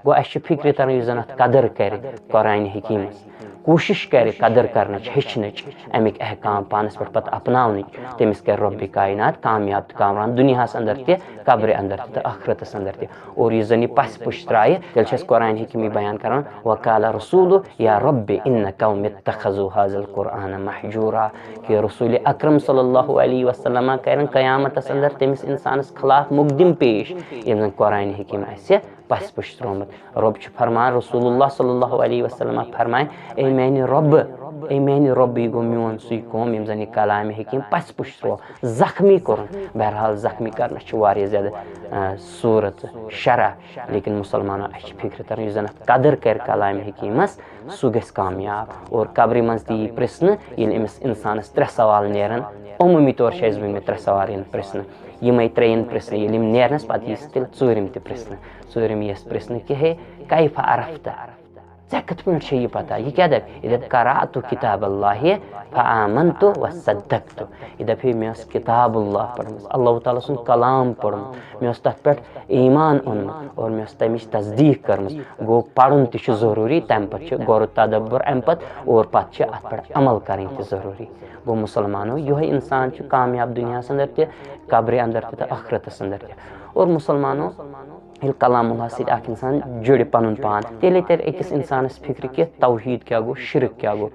गो अस फिक्र तरन यु जन कदर कर कुरान हकीमस कोशिश कर कदर करन हेचन अमिक अहकाम पानस पे पत अपनावन तमिस कर रब्बि कायनात कामयाब तो कामरान दुनियास अंदर ते कब्र अंदर ते आखरतस अंदर ते और यु जन पस पुश त्राय तेल छस कुरान हकीमी बयान करन वकाल रसूल या रब्बि इन कौम इत्तखजु हाज़ल कुरान महजूरा कि रसूल अकरम सल्लल्लाहु अलैहि वसल्लम करन कयामतस अंदर तमिस इंसानस खिलाफ मुकदम पेश यम कुरान हकीम असे पस पुश त्रोमत रब फरमान रसूलुल्लाह सल्लल्लाहु अलैहि वसल्लम फरमान ए मेनि रब यह गो मोन सु कौम यम जन कलाम हकीम पस पुश त्रो जख्मी कोर बहरहाल जख्मी करना ज्यादा सूरत शरा लेकिन मुसलमानो अच्छी फिक्र तरन यु जन कदर कर कलाम हकीमस सु गस कामयाब और कब्र मज ती प्रश्न यमिस इंसानस 3 सवाल नेरन उमूमी तौर में 3 सवाल प्रश्न यम 3 प्रश्न यम नेरनस पे तेल 4 ते प्रश्न 4 यस प्रश्न कि हे कैफ अरफ्ता ऐ कत पे यह पता यह क्या दप यह दप करातु किताब अल्लाह फआमन्तु वसद्दक्तु यह दप मे किताब अल्लाह पढ़मस अल्लाह ताला सुन कलाम पढ़म मे तथ पे ईमान ओनमत और मे तमिच तस्दीक करमस गो पढ़न तह जरूरी तम पे गौर तदब्बर अम पे और पे अत पे अमल कर जरूरी गो मुसलमानो यह इंसान कामयाब दुनिया अंदर ते कब्र अंदर ते आखरतस अंदर ते और मुसलमानो कलामुल्लाह सत इंसान जुड़ पन पान तेल तर अकिस इंसानस फिक्र कि तौहीद क्या गो शिरक क्या गो